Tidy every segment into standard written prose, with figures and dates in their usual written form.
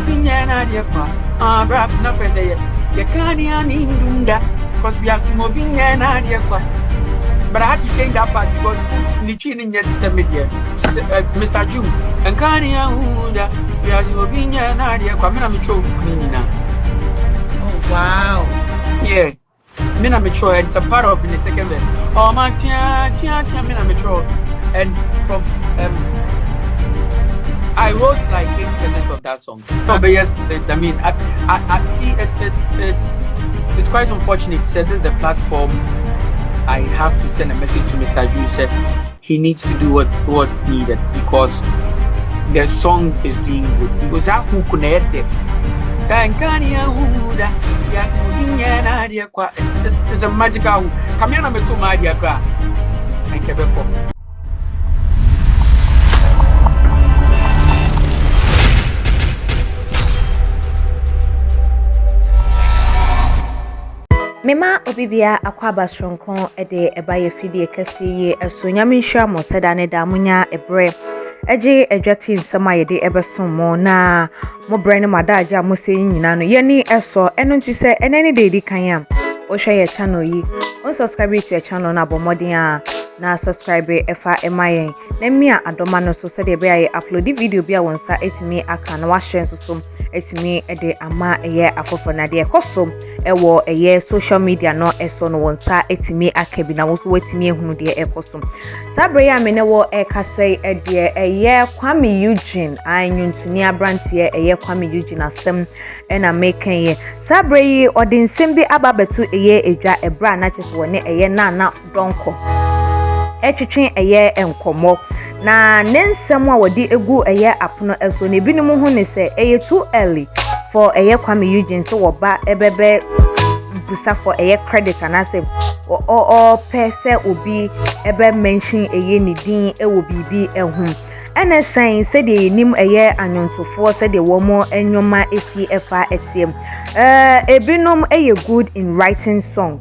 binya na de kwa. Brap na pese ye can't even do because we are some binya na de kwa. But I had to change that part because the training yet media. Mr. June, and Kania Huda, we are some binya na de kwa. Me na me cho now. Oh wow. Yeah. Me na me cho, it's a part of in the second verse. Oh my tia me na me cho. And from I wrote like 80% of that song. No, but yes, I mean, it's quite unfortunate. Said this is the platform. I have to send a message to Mr. Ju. Said he needs to do what's needed because the song is being good. Because that who connect it. It's a magical. Come here, I'm a Madia gra. Thank you. Mema obibia akwaba sronkon ede ebaye fidie kase ye eso nyame hwa mo seda ne da munya ebre eje edwati nsema yede ebesom mo na mo bre ne madaja mo se nyina no ye ni eso eno nti se eneni de di kan am wo hwe ye channel yi on subscribe to your channel na bomodin a na subscribe efa emayen na mi a adoma no so se de be aye upload video bia wonsa etimi aka na wa share so etimi ede ama eye afofo na de ekosom ewo eye social media no eso no wonsa etimi aka bi na wo so etimi ehunu de ekosom sabre ya me ne wo ekasai ede eye Kuami Eugene anyuntuni abrantie eye Kuami Eugene asem ena meken ye sabre yi odinsem bi ababetu eye edwa ebra na chefo ne eye na donko etwetwen eye enkomo na nensem a wodi egu eye apono eso ne binom hu ne se eye too early for eye Kuami Eugene so wo ba ebebe busa for eye credit anase o pese obi ebe mention eye ni din ewo bibi ehum ene san se de nim eye anyontofo se de wo mo enwoma esi efa etiem ebinom eye good in writing song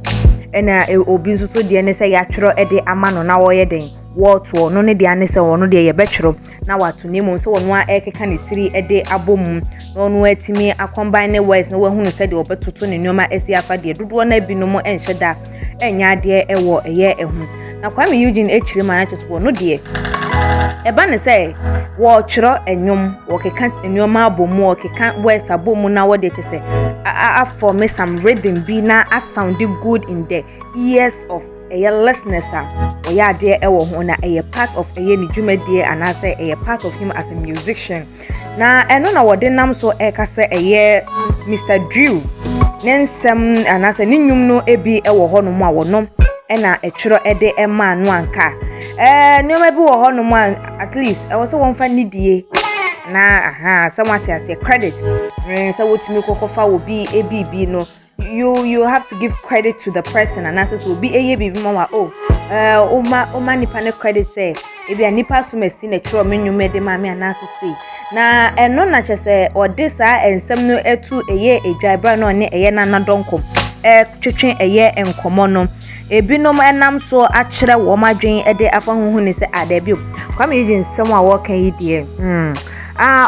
ena obi nso so de ne se ya twero ede amano na wo ye den wo to no ne de ane se wo no de ye betwero na wato nemu se wo no a ekeka ne tiri ede abom no no atimi combine words na wo hunu se de obetoto ne nyoma esi afa de dodo na binom enhye da enya de ewo eye ehun na Kuami Eugene echiri ma na cheso no de eba ne se wo twero enyom wo keka nyoma abom wo keka words abom na wo de chese for me some rhythm be na a sound good in the ears of a listeners or ya dear ewo hona a part of a ni jumedie and I say a part of him as a musician na eno na wode nam so ekase a Mr. Drew nensem and I say ninyum no ebi ewo ho no mu a wonom ena etwero ede ema no anka nyoma bi wo ho no mu at least e was won fa nidie na somewhat as a credit so what me kokofa will be a no you have to give credit to the person and as will be a baby mama oma nipa ne credit say ebi anipa so mesi na tro me nwume de mama anase say na eno na chese odisa ensem no etu eye edwaibra no ne eye na donkom twetwen eye enkomo no ebinom enam so akere wo madwen ede afa huhu ne se adabio Kuami Eugene nsem a wo kan yi die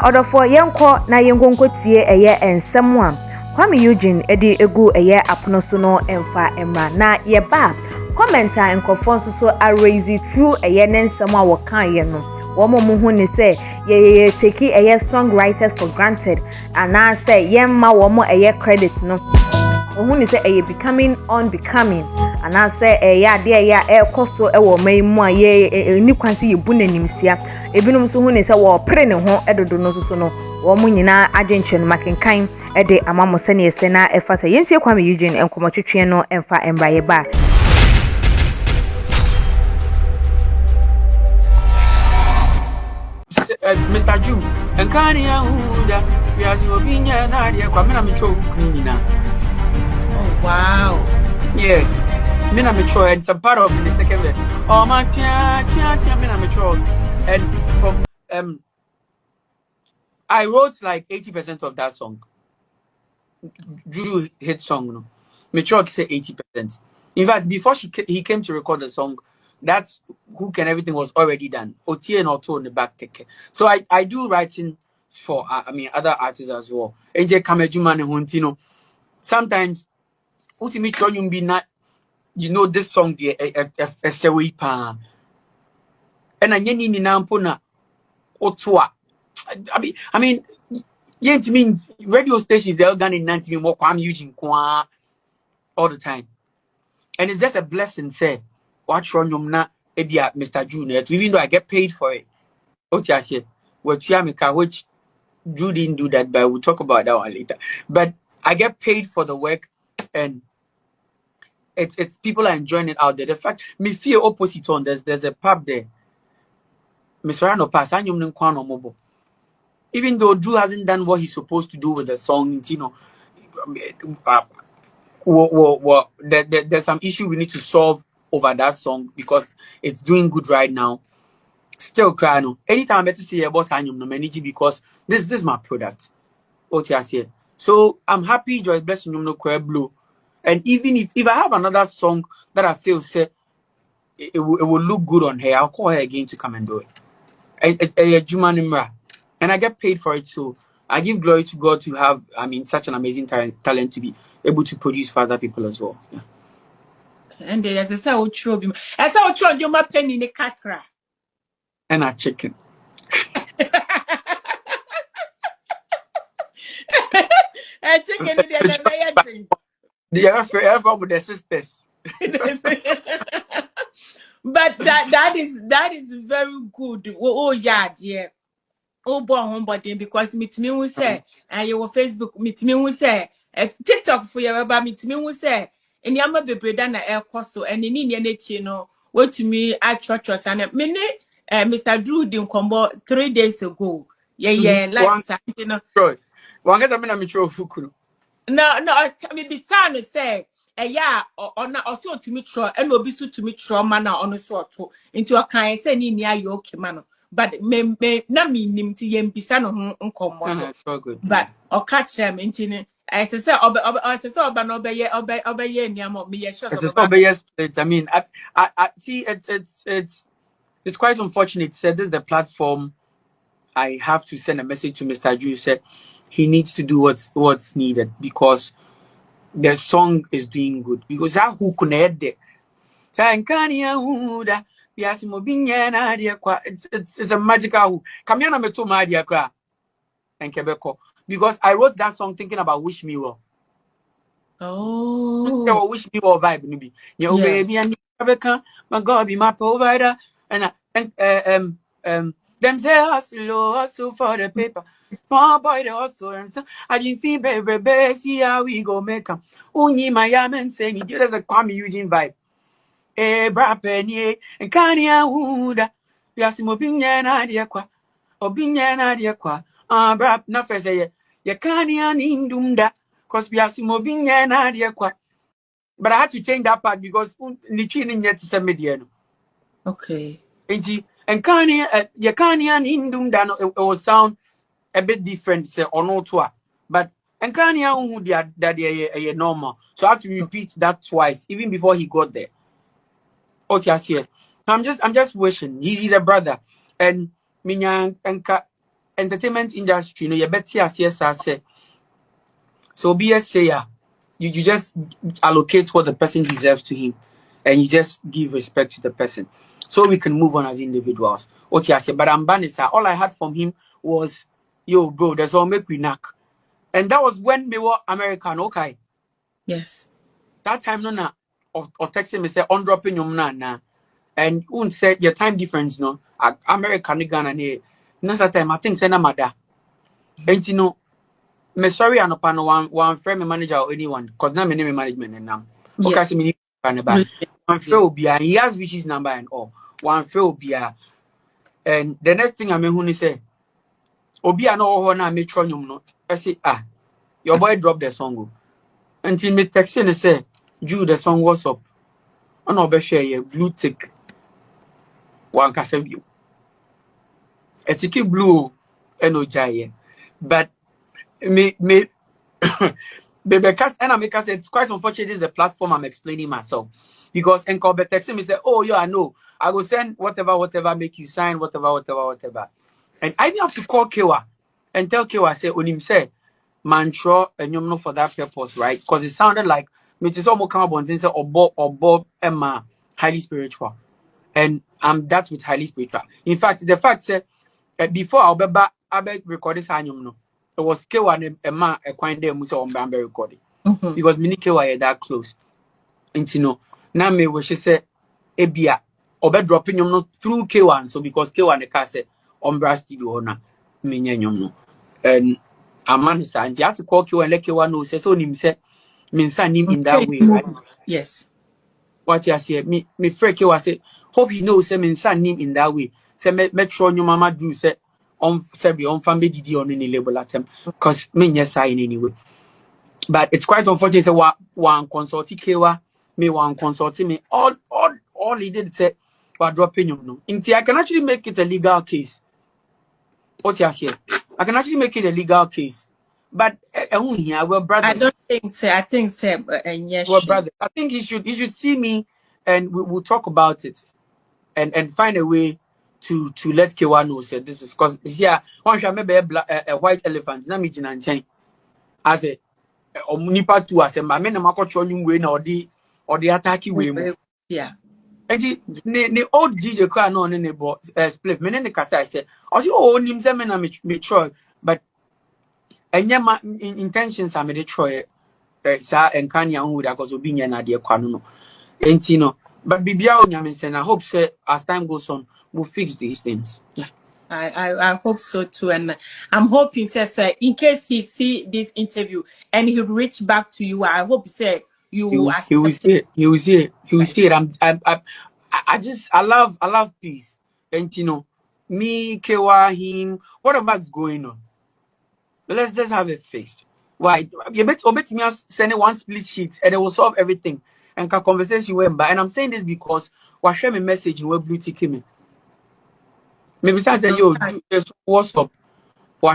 odofo yenko na yenkonko tie eye ensem a Kuami Eugene edi egu eye apono so no emfa emra na ye ba commenter enkofo so raise through eye nensem a wo kan ye no wo mo hu ne se ye take eye songwriters for granted and I say yemma wo mo eye credit no hu ne se eye becoming unbecoming and I say ya de ya ekoso e wo mai mu a ye ni kwanse ye bu nanimsia ebinom so hu ne se wo pre ne ho edodo no so no wo mu nyina agyenche no makenkan e de amamo se ne se na e fata yentie Kuami Eugene enkomotwetwe no emfa embraye ba Mr. Ju, and Kania Huda, we are some binya na de kwa me na me cho now. Oh wow. Yeah. Me na me cho, it's a part of in the second verse. Oh my tia me na me cho. And from I wrote like 80% of that song. Juju hit song no. Me cho say 80%. In fact, before he came to record the song, that's hook and everything was already done. Otie and auto in the back take. So I do writing for other artists as well. AJ Kamejuma and Huntino. Sometimes ultimately try you be not this song the a way pa. And I ni na mpona otwa. I mean yet mean radio stations they're organic 90 more Kuami Eugene all the time. And it's just a blessing, say, watch on na Edia Mr. Junior, even though I get paid for it. Okay, I said, what Yamika, which Drew didn't do that, but we'll talk about that one later. But I get paid for the work, and it's people are enjoying it out there. The fact me feel opposite on there's a pub there. Mr. Rano pass, I knew mobile. Even though Drew hasn't done what he's supposed to do with the song, there's some issue we need to solve over that song because it's doing good right now. Still crying. Anytime I better see a boss, I know manage because this is my product. What I say. So I'm happy, Joy blessing you no blue. And even if I have another song that I feel say it will look good on her, I'll call her again to come and do it. And I get paid for it, so I give glory to God to have such an amazing talent to be able to produce for other people as well. Yeah. And there's a sound trouble. I saw trouble you my penny in the catra. And a chicken. A chicken in the They ever with their sisters. But that is very good. Oh yeah, dear. Oh boy, homebody, because meet me who say, and your Facebook meet me who say, TikTok for your about meet me who say, and Yama be bredana air costo and in Indian chino, what to me at church and a minute, Mr. Drew didn't come 3 days ago. Yeah, like something. One gets a minute, I'm sure Fukuru. No, I mean, the son say, yeah, or not, also to me, and will be so to me, manner on a sort to into a kind say, near you, okay, man. But me, not me, nim to yem be son of uncle, but or catch them into I say, I saw, but obey, near me, yes, I mean, I see, it's quite unfortunate. Said this is the platform. I have to send a message to Mr. Drew. Said he needs to do what's needed because the song is doing good. Because that who connect it. It's a magical who. Kamiana meto ma dia kra. And Quebeco. Because I wrote that song thinking about Wish Me Well. Oh, Wish Me Well vibe, maybe. Yo, baby, and Quebeca, my God, be my provider. And them say hustle for the paper. Small boy the hustle and so I didn't feel baby, see how we go make them. Only my yaman saying he did as a Kuami Eugene vibe. Bra penny and Kanya Wooda. Yasimobina Nadia qua. Obinya Nadia qua. Bra na say ya Kanya Nindunda. Cause Yasimobina Nadia qua. But I had to change that part because Nichini yet to mediano. okay. And Kanye, ya Kanye and Indum it will sound a bit different, say, or no to but and Kanye who that normal. So I have to repeat that twice, even before he got there. Oh, yes, yes. I'm just wishing he's a brother, and Minya and entertainment industry, you bet yes, I say. So be a sayer, you just allocate what the person deserves to him, and you just give respect to the person. So we can move on as individuals. Okay, I said, but I'm Banisa. All I had from him was, yo, bro, that's all make we knock. And that was when we were American, okay? Yes. That time, no, of texting me, say, on dropping your na. And won't say your time difference, no? American, Ghana, and that time, I think, say, na mada. And you know, me sorry, I'm not one friend, manager, or anyone, because now my name is management and now. Okay, so me, one friend be he has Richie's number and all. One friend be and the next thing I mean, who say, Obi, I know how na metronium no. I say, your boy dropped the song. Until me text and say, Drew, the song was up. On over share blue tick. One can save you. A ticket blue and no giant. But me baby cast and I make us it's quite unfortunate this is the platform I'm explaining myself. Because Enko be texting me say, oh yeah, I know. I will send whatever, make you sign, whatever. And I even have to call Kewa. and tell Kewa say onim say man sure and you know for that purpose, right? Because it sounded like me to some come about and say or Emma highly spiritual. And that's with highly spiritual. In fact, the fact say before I'll be recording sanyum no. It was Kewa and Emma a kind day musa on Bambi recording. Because mini Kewa that close. And you know, now me wish say ebia obe dropping no through K1 so because K1 the car say Umbra studio na me nyanyom no and a man is and you have to call K1 let K1 no say so nim say me nsa nim in that way, right? Yes. What you say me friend K1 say hope he knows say me nsa nim in that way. Say make sure your mama do say say be on family didi on any label atem cause me nyɛ sign anyway. But it's quite unfortunate say one consult K1 me one consult me all he did say we're dropping you no. I can actually make it a legal case. What you say? I can actually make it a legal case. But we're brothers. I don't think so. I think so. Yes, we're brothers. I think he should see me and we'll talk about it and find a way to let K1 know say this is because yeah, one should maybe a white elephant. Na me jinan chain. As a nipa two as a man na makocho nyum we na or the attack we. Yeah. And the old DJ car no ne bo split me ne kasa say oh nim say me na me try but enye ma intentions are me dey try sa enkanya hu da cause obi nya na de kwa no enti no but bibia onyame say na hope say as time goes on we'll fix these things. Yeah. I hope so too, and I'm hoping, sir, in case he see this interview and he reach back to you, I hope, sir, you he will see it. He will see it. I love peace, and you know, me, Kewa, him, whatever's going on, let's have it fixed. Why? You bet me send one split sheet and it will solve everything. And conversation went by. And I'm saying this because we share me message in web blue ticket me. Maybe say yo, what's up?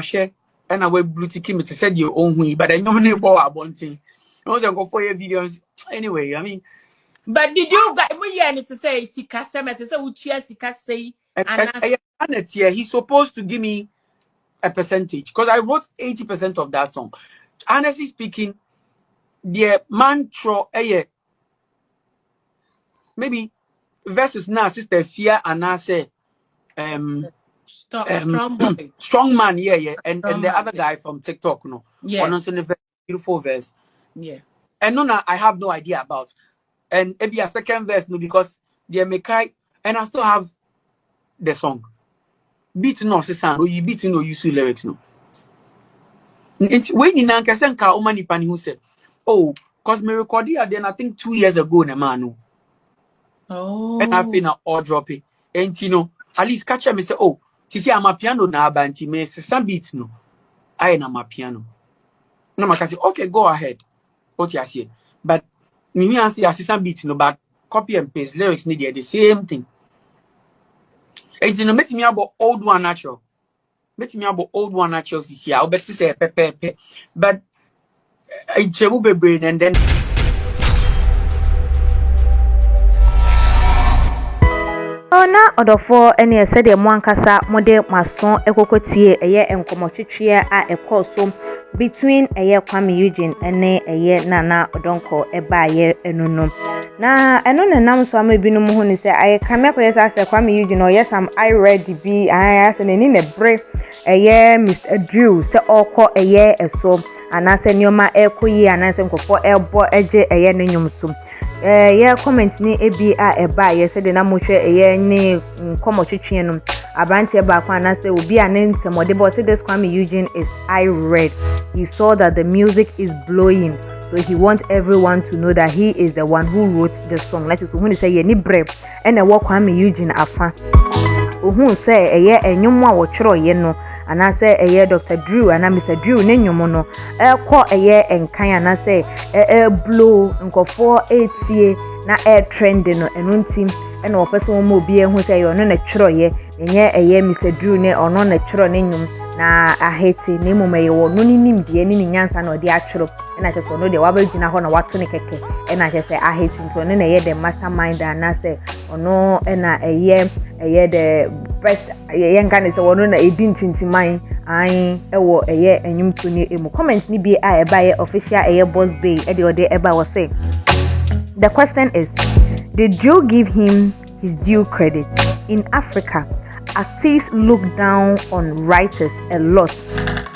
Share and I web blue ticket me to say your own way, but I know me about one thing. I want to go for your videos anyway. I mean, but did you guys we to say sika semester say uchi sika say and he's supposed to give me a percentage because I wrote 80% of that song. Honestly speaking, the mantra maybe verses now sister fear and I say strong man and the other guy from TikTok no also a very beautiful verse and no I have no idea about and maybe a second verse no because they make and I still have the song beat no sister no you beat no use lyrics no it's when you can say ka omani pani who said oh cause me recorded then I think 2 years ago na man and I feel na all drop it and you know at least catch me say oh you see I'm a piano na banti me some beats no I na my piano no I can say okay go ahead what you say but me and see assistant beats no but copy and paste lyrics need the same thing and you know make me about old one natural see I'll bet to say pepe but it's a brain and then na odofo ene ese de mo ankasa mode mason ekokotie eye enkomotwetwe a ekoso between eye Kuami Eugene ene eye nana odonko ebaaye enunum na eno nenam so ama binum hu ni se aye kameko yesa se Kuami Eugene o yes am I ready be aye se neni ne bre eye Mr. Drew se okọ eye eso anase nioma ekoyi anase nkofo ebo eje eye nenyum so comment ni ebi a eba ye se de na mohwe eye ni nkomotwetwe no abrantie ba kwa na se obi anemode but this Kuami Eugene is I read. He saw that the music is blowing, so he wants everyone to know that he is the one who wrote the song. Like so when he say ye ni bre and e wo Kuami Eugene afa ohun say eye enyum a wo twero ye no anase eye Dr. Drew and Mr. Drew nenyum no ekọ eye enkan anase blow nkofo etie na trend no enuntim ena wo person mo bi ehu say yo no na twero ye enye eye Mr. Drew ne ono na twero nenyum na ahete na emome yewo no ni nimdie ni nyansa na odi atwero na cheso no de wabagina ho na wato ne keke na chese ahete nto no na ye the mastermind na say ono na eye the best ye nka ne se wono na edi ntintiman ai ewo eye enyumto ni emu comment ni bi a eba ye official eye boss bay e de ode eba wo say the question is, did you give him his due credit? In Africa, artists look down on writers a lot,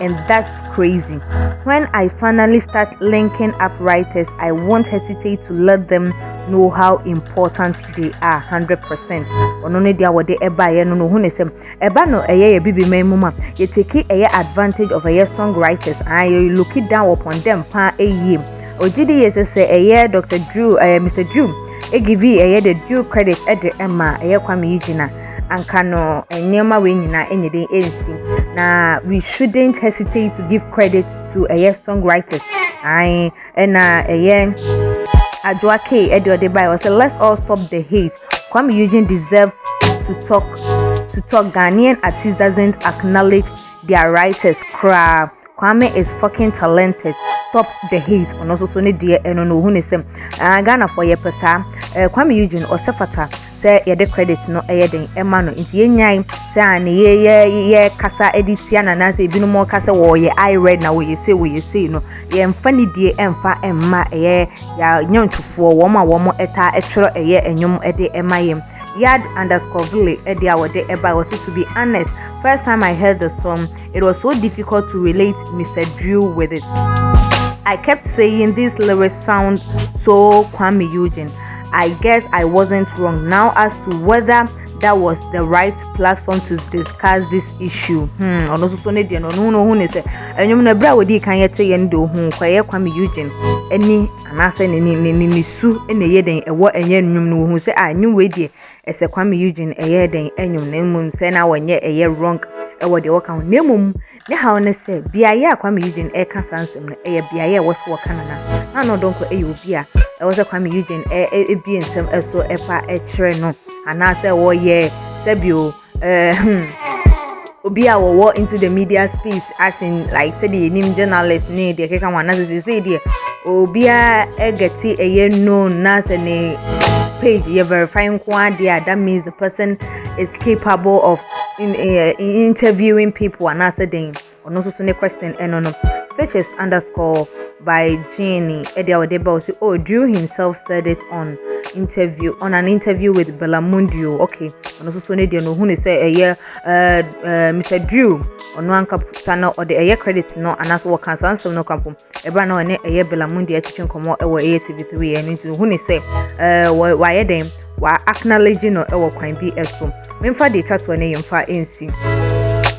and that's crazy. When I finally start linking up writers, I won't hesitate to let them know how important they are 100%. Onone dia wode eba ye no hu ne sem eba no eye bibi memuma ye take advantage of songwriters and you look it down upon them pa eye ojidi ye say Dr. Drew Mr. Drew give the due credit at the Emma Kuami Eugene anka no enyema we nyina enyede ensi na we shouldn't hesitate to give credit to songwriters ai na Adwake Edo de Bible say let's all stop the hate. Kuami Eugene deserve to talk Ghanaian artists doesn't acknowledge their writers crap. Kwame is fucking talented. Stop the hate. On also so ne dear and no who nisem. Ghana for your pesa. Kuami Eugene or Sefata say ye the credit no den emano inti ye nyai say an ye kasa edisia na na say binu mo kasa wo ye I read na we say no ye mfani die emfa emma ya nyontufo wo ma eta etwero enyom ede emayem Yard_Ville Edia Wode Eba was to be honest. First time I heard the song, it was so difficult to relate Mr. Drew with it. I kept saying these lyrics sound so Kuami Eugene. I guess I wasn't wrong. Now as to whether that was the right platform to discuss this issue. Ono so ne de no hu ne se enyum na bra wodi kan yete ye ndo hu kwaye Kuami Eugene eni anase ni su ene ye den ewo enye nyum no hu se anyum we de ese Kuami Eugene eye den enyum na mum se na wonye eye wrong ewo de woka hu na mum ne ha ne se bia ye Kuami Eugene e ka sansem no eye bia ye wo se woka na no donko eye obi a ewo se Kuami Eugene e bi ensem eso efa e kire no anase wo ye sebio obi a wo into the media space as in like say the name journalist ne de keka wana say the obi a egeti eye known na say ne page you verifying kwa there, that means the person is capable of interviewing people and answer them. Or no so question no Stitches _by Jenny Edia Odeba say, oh, Drew himself said it on an interview with Bellamundio. Okay, no so no who say Mr. Drew or no anka sana or the credit no and as what can answer no campo ebra no ne Bellamundio teaching come out TV3 and into who say why them wa acknowledging no kwan bi eso memfa de twa to ne yemfa ensi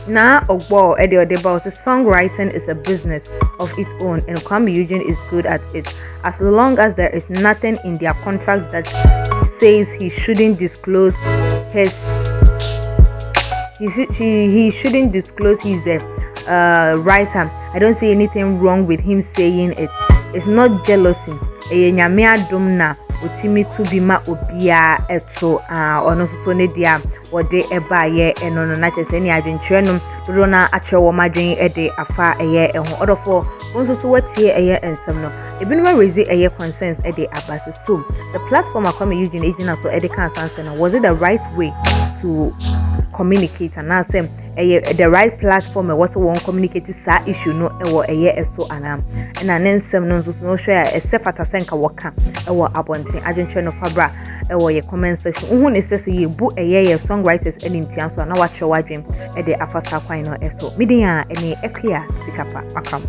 na ogbo Edio Odeba say songwriting is a business of its own and Kuami Eugene is good at it as long as there is nothing in their contract that says he shouldn't disclose his he shouldn't disclose he's the writer. I don't see anything wrong with him saying it. It's not jealousy. Nyame adom na otimi to bi ma obia eto ono so ne dia wode eba ye eno no na chese ni adwenkyerɛ no dodo na akyerɛ wo madwen ede afa eye eho odofo wonso so watie eye ensem no ebinuma raise eye concerns ede abase so the platform Kuami Eugene agent so ede kan sanse no was it the right way to communicate and now say the right platform was one communicate sa issue no ewo eye eso anam na nensem no so no hwe a esefata senka woka ewo abonten adwenkyerɛ no fabra ewo ye comment section uhu ne sese ye bu eye songwriters enintian so na watwe wadwen e de afasa kwan no eso media ene ekwia sikapa akam